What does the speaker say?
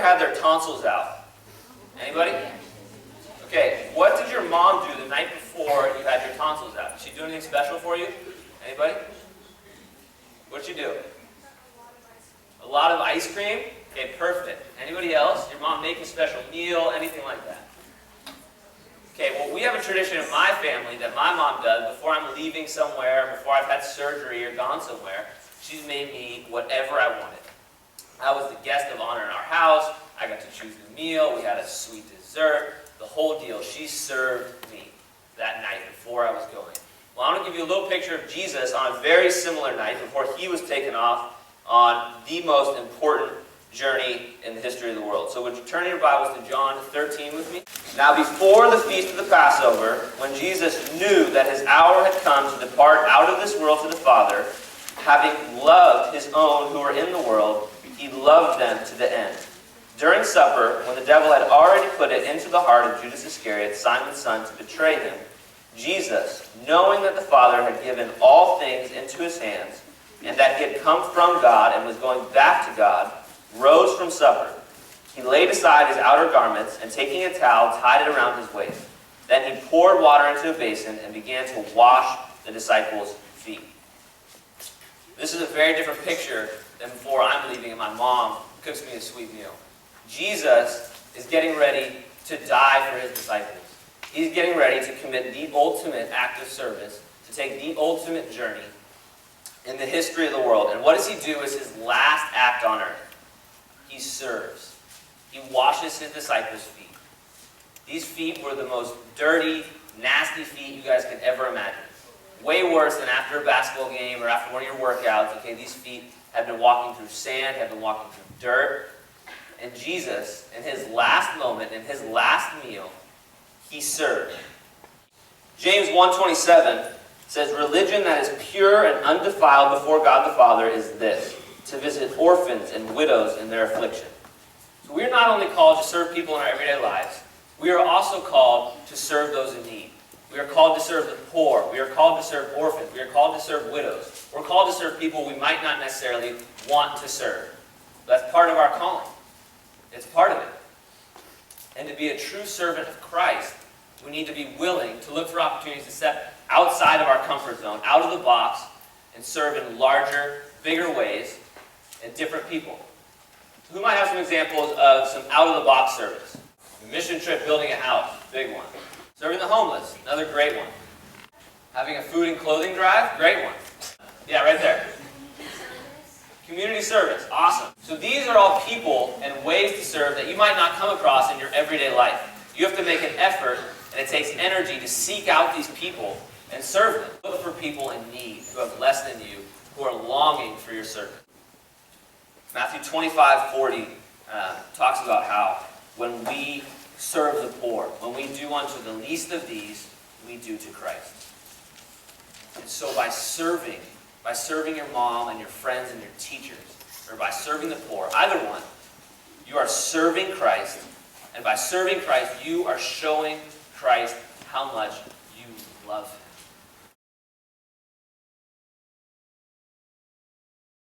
ever had their tonsils out? Anybody? Okay, what did your mom do the night before you had your tonsils out? Did she do anything special for you? Anybody? What did she do? A lot of ice cream? Okay, perfect. Anybody else? Your mom make a special meal? Anything like that? Okay, well, we have a tradition in my family that my mom does before I'm leaving somewhere, before I've had surgery or gone somewhere. She's made me whatever I wanted. I was the guest of honor in our house. I got to choose the meal. We had a sweet dessert. The whole deal. She served me that night before I was going. Well, I want to give you a little picture of Jesus on a very similar night before he was taken off on the most important journey in the history of the world. So would you turn your Bibles to John 13 with me? Now before the feast of the Passover, when Jesus knew that his hour had come to depart out of this world to the Father, having loved his own who were in the world, he loved them to the end. During supper, when the devil had already put it into the heart of Judas Iscariot, Simon's son, to betray him, Jesus, knowing that the Father had given all things into his hands, and that he had come from God and was going back to God, rose from supper. He laid aside his outer garments, and taking a towel, tied it around his waist. Then he poured water into a basin and began to wash the disciples' feet. This is a very different picture than before I'm leaving and my mom cooks me a sweet meal. Jesus is getting ready to die for his disciples. He's getting ready to commit the ultimate act of service, to take the ultimate journey in the history of the world. And what does he do as his last act on earth? He serves. He washes his disciples' feet. These feet were the most dirty, nasty feet you guys could ever imagine. Way worse than after a basketball game or after one of your workouts. Okay, these feet have been walking through sand, have been walking through dirt. And Jesus, in his last moment, in his last meal, he served. James 1:27 says, "Religion that is pure and undefiled before God the Father is this, to visit orphans and widows in their affliction." So we are not only called to serve people in our everyday lives, we are also called to serve those in need. We are called to serve the poor. We are called to serve orphans. We are called to serve widows. We're called to serve people we might not necessarily want to serve. That's part of our calling. It's part of it. And to be a true servant of Christ, we need to be willing to look for opportunities to step outside of our comfort zone, out of the box, and serve in larger, bigger ways and different people. Who might have some examples of some out-of-the-box service? Mission trip, building a house, big one. Serving the homeless, another great one. Having a food and clothing drive, great one. Yeah, right there. Community service, awesome. So these are all people and ways to serve that you might not come across in your everyday life. You have to make an effort, and it takes energy to seek out these people and serve them. Look for people in need who have less than you, who are longing for your service. Matthew 25:40 talks about how when we serve the poor, when we do unto the least of these, we do to Christ. And so by serving your mom and your friends and your teachers, or by serving the poor, either one, you are serving Christ, and by serving Christ, you are showing Christ how much you love him.